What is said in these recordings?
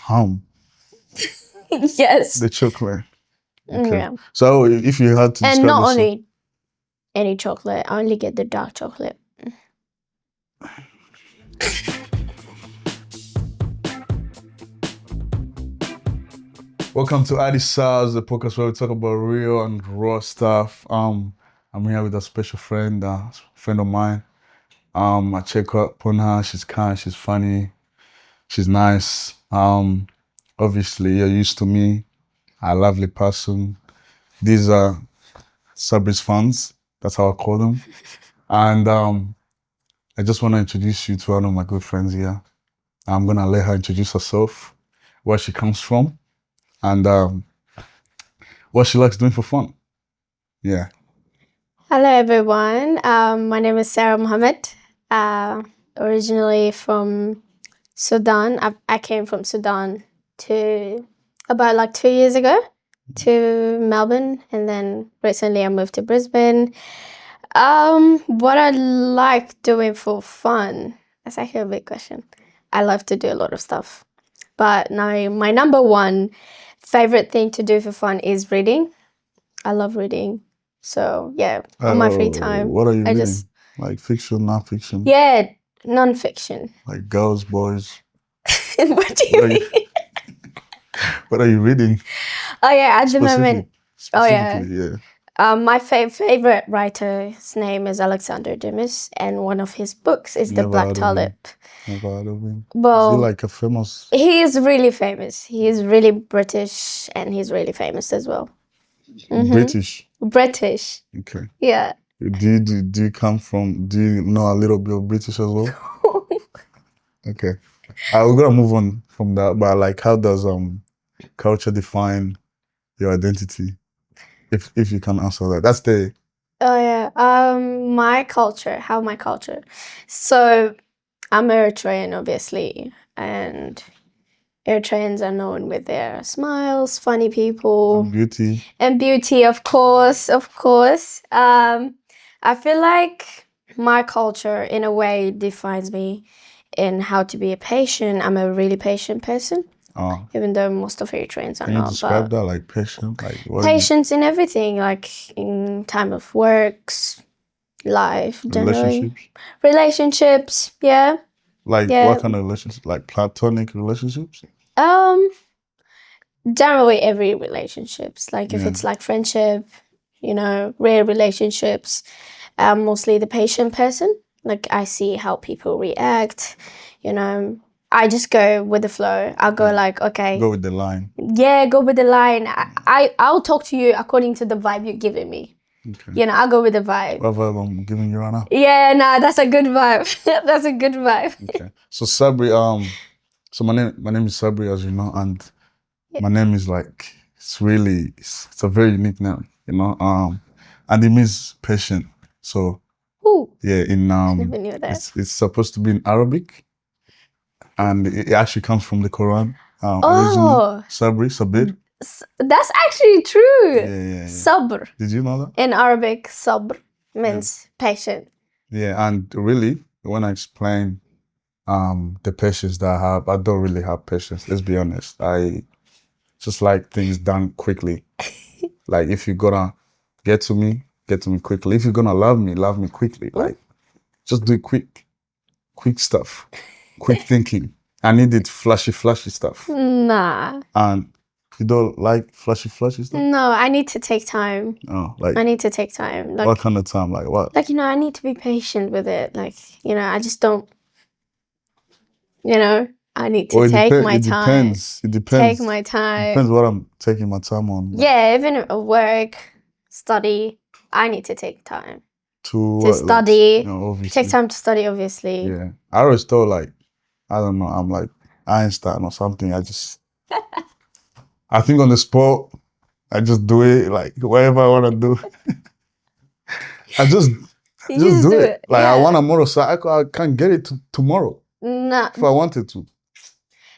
Hum. Yes. The chocolate. Okay. Yeah. So if you had to describe And not yourself- only any chocolate, I only get the dark chocolate. Welcome to Habesha, the podcast where we talk about real and raw stuff. I'm here with a special friend, friend of mine. I check up on her. She's kind, she's funny, she's nice. Obviously you're used to me, a lovely person. These are Sabri's fans. That's how I call them. And I just want to introduce you to one of my good friends here. I'm gonna let her introduce herself, where she comes from, and what she likes doing for fun. Yeah. Hello, everyone. My name is Sarah Mohammed. Originally from Sudan. I came from Sudan to about like 2 years ago to Melbourne, and then recently I moved to Brisbane. What I like doing for fun, that's actually a big question. I love to do a lot of stuff, but now my number one favorite thing to do for fun is reading. I love reading. So yeah, on my free time. What are you reading? just- Like fiction, non-fiction? Yeah, non-fiction. Like girls, boys? What do you What are you- mean? What are you reading? Oh yeah, at the moment. Oh, yeah. Specifically, yeah. My favorite writer's name is Alexander Dumas, and one of his books is The Never Black heard of him. Tulip. Never heard of him. Is Well, he like a famous? he is really famous. He is really British, and he's really famous as well. Mhm. British? British, Okay. yeah. Do you come from? Do you know a little bit of British as well? Okay. We're gonna move on from that. But like, how does culture define your identity? If you can answer that, that's the. Oh yeah. My culture. How my culture. So I'm Eritrean, obviously, and Eritreans are known with their smiles, funny people, Beauty. and beauty, of course, of course. I feel like my culture, in a way, defines me in how to be a patient. I'm a really patient person, even though most of Eritreans are Can you not. describe But that, like patient, like what? patience in everything, like in time of works, life, generally. Relationships, yeah. Like Yeah. what kind of relationships? Like platonic relationships? Generally every relationships. Like if Yeah. it's like friendship, real relationships. I'm mostly the patient person. Like I see how people react, I just go with the flow. I'll go like, okay. Go with the line. Yeah, go with the line. I'll talk to you according to the vibe you're giving me. Okay. I'll go with the vibe. What vibe I'm giving you right now? Yeah, nah, that's a good vibe. That's a good vibe. Okay. So Sabri, so my name is Sabri, as you know, and my name is like it's a very unique name, and it means patient. So Ooh, yeah, never knew that. it's supposed to be in Arabic, and it actually comes from the Quran. Oh. Originally, Sabir. That's actually true. Yeah. Sabr. Did you know that? In Arabic, sabr means patient. Yeah, and really, when I explain the patience that I have, I don't really have patience. Let's be honest. I just like things done quickly. Like if you're gonna get to me quickly. If you're gonna love me quickly. Like just do quick stuff, quick thinking. I needed flashy stuff. Nah. And you don't like flashy stuff? No, I need to take time. Oh, like I need to take time. Like, what kind of time? Like what? Like, I need to be patient with it. Like, I just don't, I need to take my time. It depends. Take my time. Depends what I'm taking my time on. Like, Yeah, even at work, study, I need to take time. To study. Obviously. Take time to study, obviously. Yeah. I always thought like, I don't know, I'm like Einstein or something. I think on the spot, I just do it like whatever I want to do. I just do it. Like yeah. I want a motorcycle, I can't get it tomorrow. Nah. If I wanted to.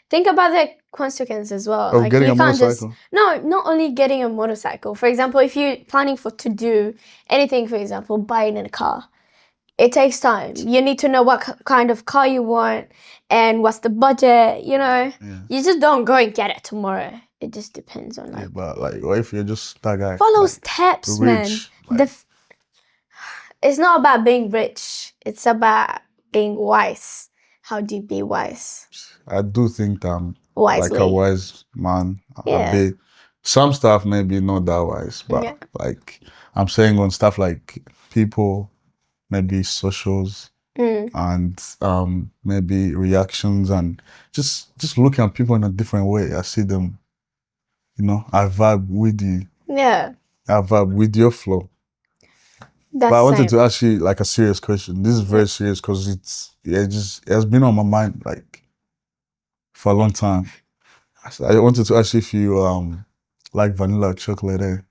Think about the consequence as well. Of getting a motorcycle? No, not only getting a motorcycle. For example, if you're planning to do anything, for example, buying a car, it takes time. You need to know what kind of car you want and what's the budget, you know. Yeah. You just don't go and get it tomorrow. It just depends on Yeah, but like, what if you're just that guy? follow like, steps, man. rich, like- It's not about being rich. It's about being wise. How do you be wise? I do think I'm Wisely. like a wise man. Yeah. A bit. Some stuff maybe not that wise, but Yeah. like I'm saying on stuff like people, maybe socials, and maybe reactions, and just looking at people in a different way. I see them, you know, I vibe with you. Yeah. I vibe with your flow. That's But I wanted same. to ask you like a serious question. This is very serious because it has been on my mind like for a long time. I wanted to ask you if you like vanilla or chocolate.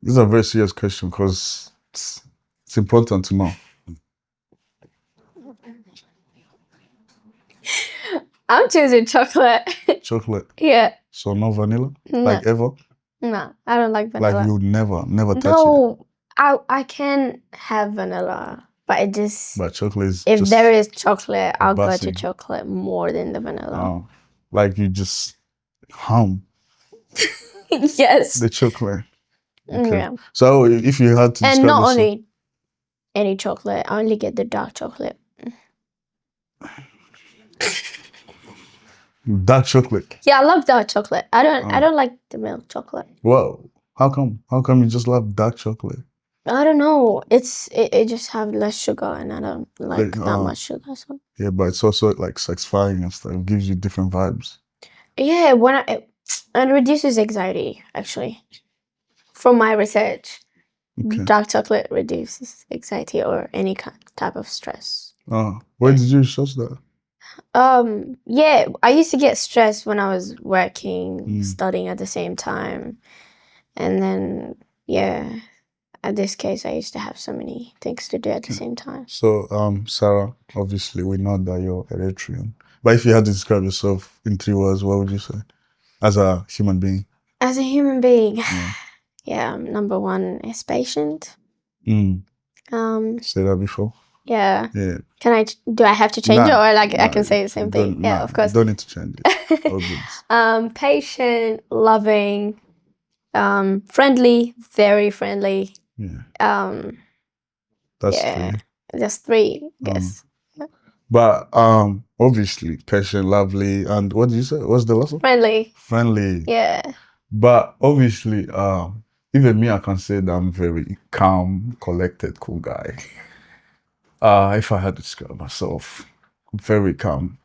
This is a very serious question because it's important to know. I'm choosing chocolate. Chocolate. Yeah. So no vanilla? No. Like ever? No, I don't like vanilla. Like you would never touch it. No, I can have vanilla, but it just But chocolate is if just there is chocolate, I'll go to bossy. chocolate more than the vanilla. like you just hum Yes. the chocolate. Okay. Yeah. So if you had to And describe not yourself- only any chocolate, I only get the dark chocolate. dark chocolate. Yeah, I love dark chocolate. I don't like the milk chocolate. Well, how come? How come you just love dark chocolate? I don't know. It just have less sugar and I don't like that much sugar. So Yeah, but it's also like satisfying and stuff. It gives you different vibes. yeah, and reduces anxiety actually. From my research, Okay. dark chocolate reduces anxiety or any type of stress. Where did you research that? Yeah, I used to get stressed when I was working, studying at the same time. And then, yeah, at this case, I used to have so many things to do at the same time. So, Sarah, obviously we know that you're Eritrean. But if you had to describe yourself in 3 words, what would you say? As a human being. As a human being, yeah, number one is patient. Say that before. Yeah. Yeah. Do I have to change it or like I can say the same thing? Yeah, of course. You don't need to change it. All good. Patient, loving, friendly, very friendly. Yeah. That's 3. That's 3, I guess. But obviously patient, lovely, and what did you say? What's the last one? Friendly. Friendly. Yeah. But obviously, even me, I can say that I'm very calm, collected, cool guy. If I had to describe myself, very calm.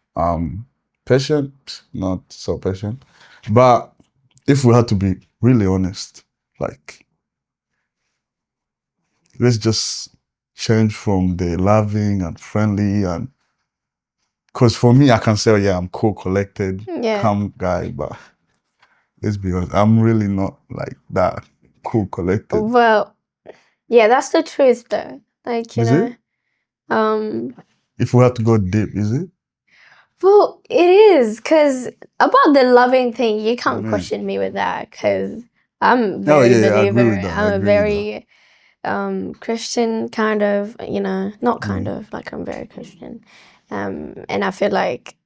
Patient, not so patient. But if we had to be really honest, like, let's just change from the loving and friendly and because for me, I can say, yeah, I'm cool, collected, calm guy, but let's be honest, I'm really not like that cool, collected. Well, yeah, that's the truth though. Like, you know. If we had to go deep, is it? Well, it is, because about the loving thing, you can't question me with that, because I'm very believer. I'm a very Christian kind of, you know, not kind of, like I'm very Christian. And I feel like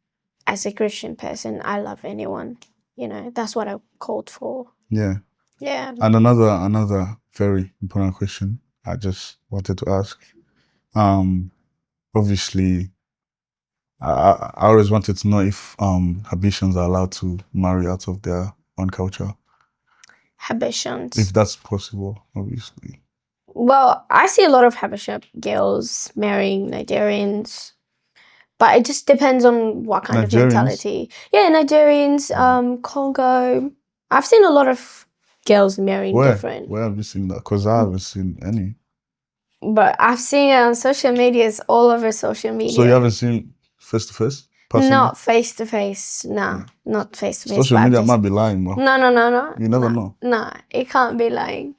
as a Christian person, I love anyone, you know, that's what I'm called for. Yeah. Yeah. And another very important question I just wanted to ask. Obviously, I always wanted to know if Habeshans are allowed to marry out of their own culture. Habeshans. If that's possible, obviously. Well, I see a lot of Habesha girls marrying Nigerians, but it just depends on what kind of mentality. Yeah, Nigerians, Congo. I've seen a lot of girls marrying different. Where have you seen that? Because I haven't seen any. But I've seen it on social media. It's all over social media. So you haven't seen face to face? Not face to face. Nah, not face to face. Social media might be lying, bro. No. You never know. Nah, it can't be lying.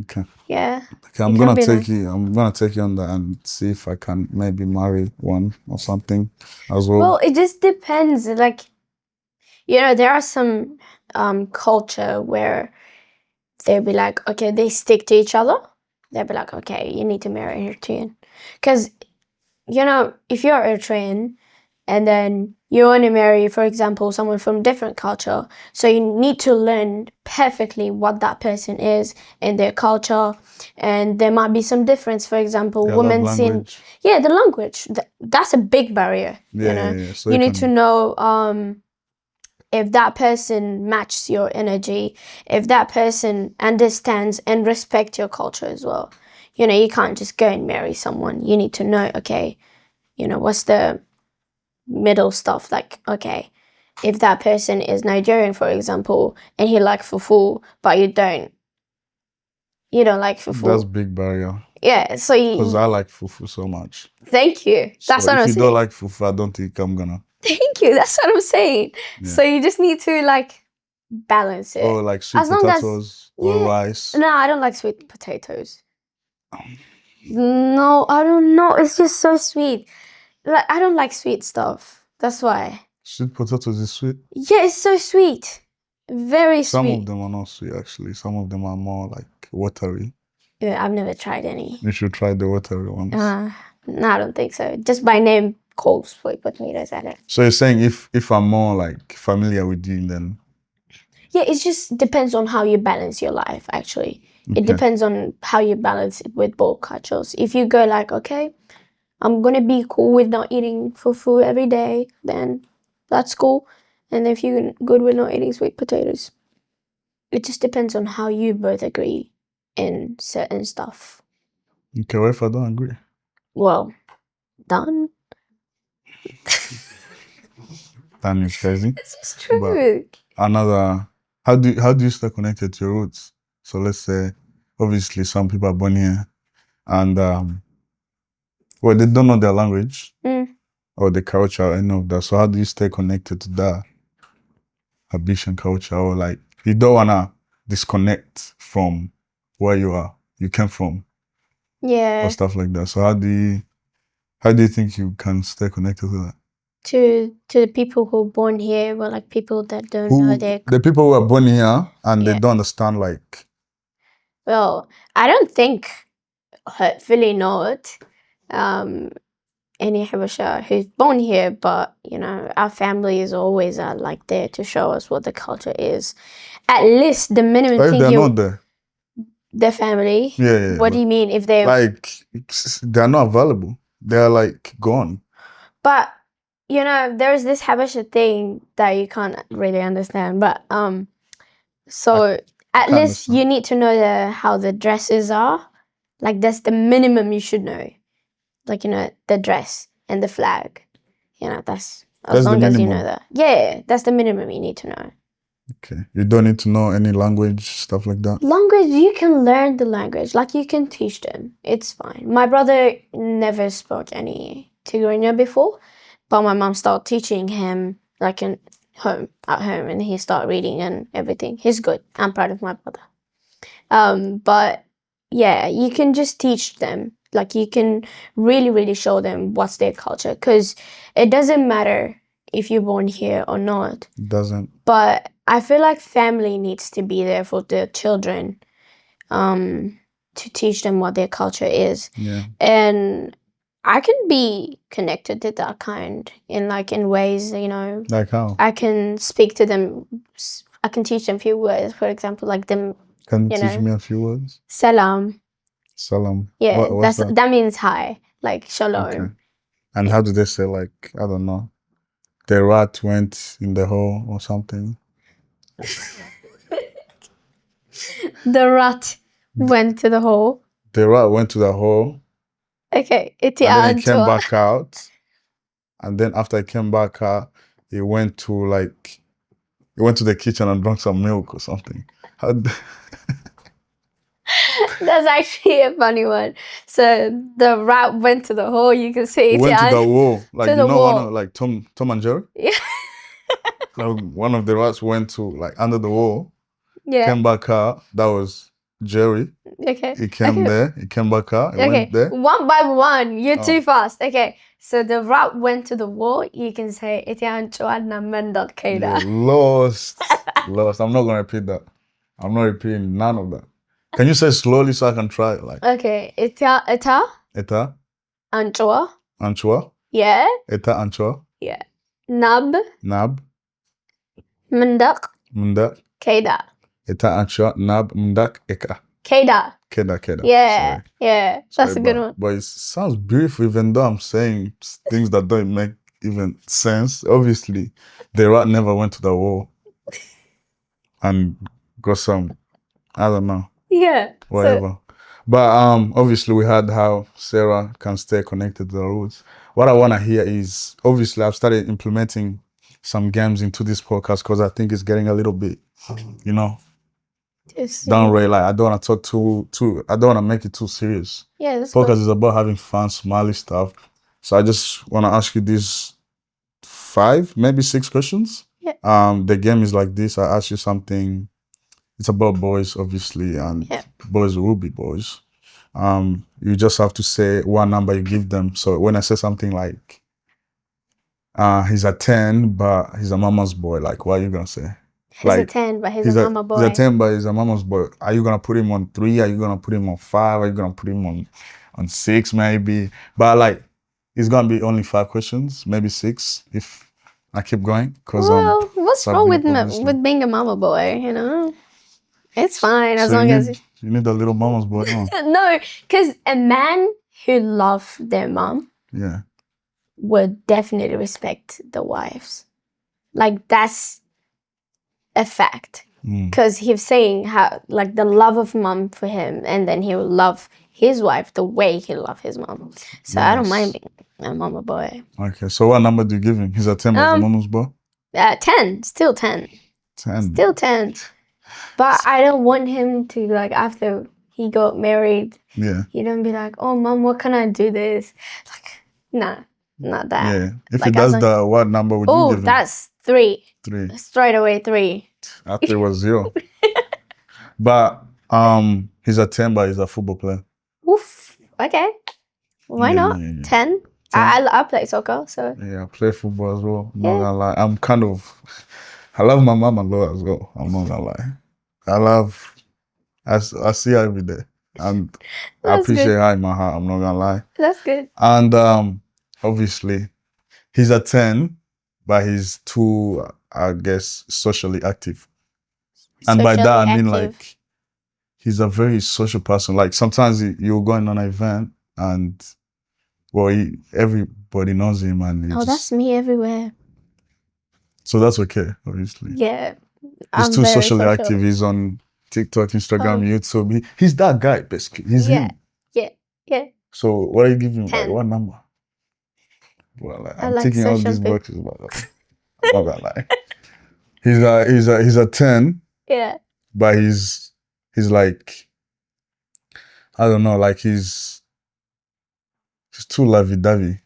Okay. Yeah. Okay, I'm gonna take you on that and see if I can maybe marry one or something as well. Well, it just depends. Like, you know, there are some culture where they'll be like, okay, they stick to each other. they'll be like, okay, you need to marry Eritrean. Because, you know, if you're Eritrean and then you want to marry, for example, someone from different culture, so you need to learn perfectly what that person is in their culture, and there might be some difference. For example, Yeah, I love women seem, language. yeah, the language, that's a big barrier. Yeah, You know, yeah, yeah. So you need can, to know if that person matches your energy, if that person understands and respects your culture as well. You know, you can't just go and marry someone. You need to know, okay, you know, what's the middle stuff? Like, okay, if that person is Nigerian, for example, and he likes fufu, but you don't like that's fufu. big barrier. Yeah, so Because I like fufu so much. thank you. That's So what if I'm you saying. don't like fufu, I don't think I'm gonna. Thank you. That's what I'm saying. Yeah. So you just need to like balance it. Or like sweet As long as potatoes or yeah. rice. No, I don't like sweet potatoes. No, I don't know. It's just so sweet. Like I don't like sweet stuff. That's why. Sweet potatoes is sweet. Yeah, it's so sweet. Very Some of sweet. them are not sweet actually. Some of them are more like watery. Yeah, I've never tried any. You should try the watery ones. No, I don't think so. Just by name calls sweet potatoes at it. So you're saying if I'm more like familiar with you, then Yeah, it just depends on how you balance your life, actually. It okay. depends on how you balance it with both cultures. If you go like, okay, I'm gonna be cool with not eating fufu every day, then that's cool. And if you're good with not eating sweet potatoes, it just depends on how you both agree in certain stuff. Okay, what if I don't agree? Well, done. That is crazy. This is true. But another, how do you stay connected to your roots? So let's say, obviously, some people are born here, and well, they don't know their language or the culture or any of that. So how do you stay connected to that Habeshan culture, or like you don't wanna disconnect from where you came from, Yeah. or stuff like that. So how do you think you can stay connected to that? To the people who are born here, well, like people that don't know their. The people who are born here and Yeah. they don't understand like. Well, I don't think, hopefully not, any Habesha who's born here, but you know, our family is always like there to show us what the culture is. At least the minimum Or if thing they're not there. the family. Yeah. What do you mean if they like they're not available? They're like gone. But you know, there's this Habesha thing that you can't really understand. But so at least you need to know how the dresses are. Like that's the minimum you should know. Like, you know, the dress and the flag. You know, that's as long as you know that. Yeah, that's the minimum you need to know. Okay. You don't need to know any language, stuff like that? Language, you can learn the language. Like, you can teach them. It's fine. My brother never spoke any Tigrinya before, but my mom started teaching him, like, at home, and he started reading and everything. He's good. I'm proud of my brother. But, yeah, you can just teach them. Like, you can really, really show them what's their culture. Because it doesn't matter if you're born here or not. It doesn't. But I feel like family needs to be there for the children, to teach them what their culture is. Yeah. And I can be connected to that kind in ways, you know. Like how? I can speak to them. I can teach them a few words, for example, like them. Can you teach me a few words? Salam. Salam. Yeah, what's that? That means hi, like shalom. Okay. And how do they say, like, I don't know, the rat went in the hole or something? The rat went to the hole. The rat went to the hole. Okay. And then he came back out. And then after he came back out, he went to the kitchen and drank some milk or something. That's actually a funny one. So the rat went to the hole. You can see it. Went to the wall. Like, to the wall. one of, like Tom and Jerry? Yeah. Like, one of the rats went to, like, under the wall. Yeah. Came back out. That was Jerry. Okay. He came there. He came back out. He went there. One by one. You're too fast. Okay. So the rat went to the wall. You can say Yeah, lost. I'm not gonna repeat that. I'm not repeating none of that. Can you say slowly so I can try it? Like Okay. Eta eta anchoa. anchoa, Yeah. eta anchoa, Yeah. Nab nab mendak mundak, keda. eta anchoa, nab mundak eka. Keda. Keda. Yeah. Sorry. Yeah. That's Sorry, a good one. But it sounds beautiful, even though I'm saying things that don't make even sense. Obviously, the rat never went to the war and got some, I don't know, Yeah. whatever. But obviously we heard how Sarah can stay connected to the roots. What I want to hear is, obviously I've started implementing some games into this podcast because I think it's getting a little bit, you know, downright. Like I don't want to talk too. I don't want to make it too serious. Yeah, that's Podcast good. is about having fun, smiley stuff. So I just want to ask you these 5, maybe 6 questions. Yeah. The game is like this. I ask you something. It's about boys, obviously, and Yeah. boys will be boys. You just have to say one number you give them. So when I say something like, he's a 10, but he's a mama's boy, like what are you gonna say? He's a 10, but he's a mama boy. He's a 10, but he's a mama's boy. Are you gonna put him on 3? Are you gonna put him on 5? Are you gonna put him on 6 maybe? But like, it's gonna be only 5 questions, maybe 6 if I keep going. Cause Well, what's wrong with obviously. being a mama boy? You know, it's fine as So long as you need a little mama's boy, huh? no, because a man who loves their mom Yeah. would definitely respect the wives. Like that's a fact. Because he's saying how like the love of mom for him, and then he will love his wife the way he loves his mom. So I don't mind being a mama boy. Okay, so what number do you give him? He's a 10, but he's a mama's boy? 10, still 10. 10. Still 10. But I don't want him to, like, after he got married, he don't be like, oh, mom, what can I do this? Like, nah, not that. Yeah. If like, he does that, what number would you give him? Oh, that's 3. 3. Straight away 3. I thought it was 0. But he's a 10, but he's a football player. Oof. Okay. Why not? 10. I play soccer, so. Yeah, I play football as well. I'm not gonna lie. I'm kind of, I love my mom a lot as well. I'm not gonna lie. I see her every day. And I appreciate her in my heart. I'm not gonna lie. That's good. And obviously, he's a 10, but he's too, I guess, socially active. And by that, I mean like, he's a very social person. Like sometimes you're going on an event and, well, everybody knows him. And that's me everywhere. So that's okay, obviously. Yeah. He's too socially active. He's on TikTok, Instagram, YouTube. He's that guy, basically. He's him. Yeah. So what are you giving him? 10. Like, what number? Well, like, I'm like taking all social these boxes, but I'm not gonna lie. He's a 10. Yeah. But he's like, I don't know, like he's too lovey-dovey.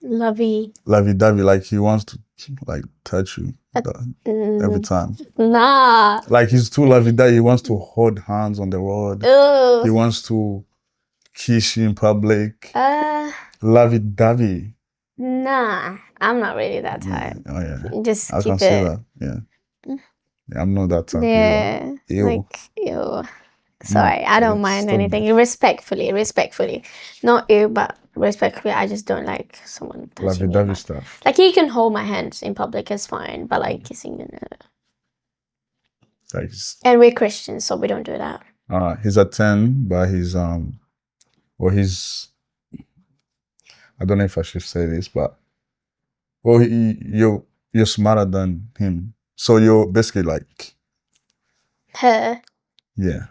Lovey-dovey, like he wants to like touch you every time. Nah. Like he's too lovey-dovey. He wants to hold hands on the road. Ugh. He wants to kiss you in public. Lovey-dovey. Nah, I'm not really that type. Oh yeah. Just I keep can it. say that. Yeah. I'm not that type. Yeah. Ew. Like, ew. Sorry, I don't mind anything. Respectfully. Not you, but respectfully. I just don't like someone touching me. Lovey-dovey stuff. Like, he can hold my hands in public, it's fine. But like kissing, and we're Christians, so we don't do that. He's a 10, but he's I don't know if I should say this, but you're smarter than him. So you're basically like her. Yeah.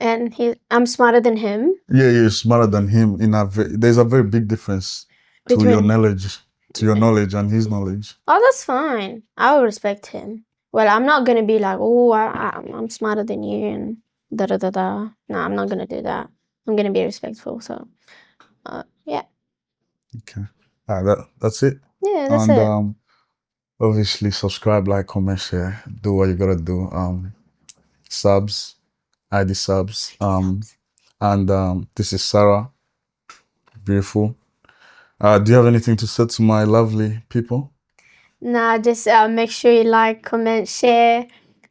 And I'm smarter than him. Yeah, you're smarter than him. There's a very big difference to your knowledge and his knowledge. Oh, that's fine. I will respect him. Well, I'm not gonna be like, oh, I'm smarter than you and da da da da. No, I'm not gonna do that. I'm gonna be respectful. So, yeah. Okay. That's it. Yeah, that's it. Obviously, subscribe, like, comment, share. Do what you gotta do. Subs, ID subs. And this is Sarah. Beautiful. Do you have anything to say to my lovely people? Nah, just make sure you like, comment, share,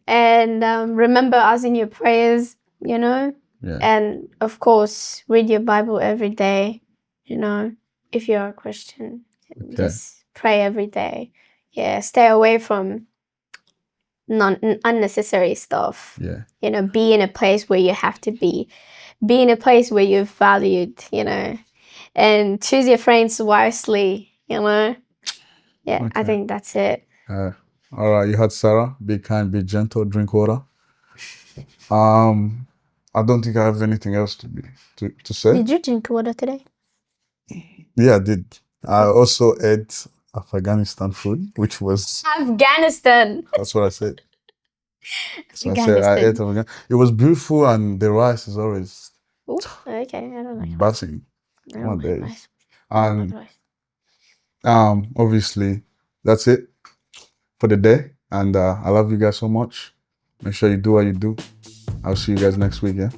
and remember us in your prayers. you know? Yeah. And of course, read your Bible every day, you know, if you're a Christian. Okay. Just pray every day. Yeah, stay away from unnecessary stuff. Yeah. You know, be in a place where you have to be. Be in a place where you're valued, you know, and choose your friends wisely, you know. Yeah, I Okay. think that's it. All right. You heard Sarah. Be kind, be gentle, drink water. I don't think I have anything else to say. Did you drink water today? Yeah, I did. I also ate Afghanistan food, which was Afghanistan. that's what I said. So I said I ate Afghanistan. Afghanistan. It was beautiful, and the rice is always Ooh, okay, I don't like rice. buzzing. I One don't like day. rice. I don't And like rice. obviously that's it for the day. And I love you guys so much. Make sure you do what you do. I'll see you guys next week, yeah?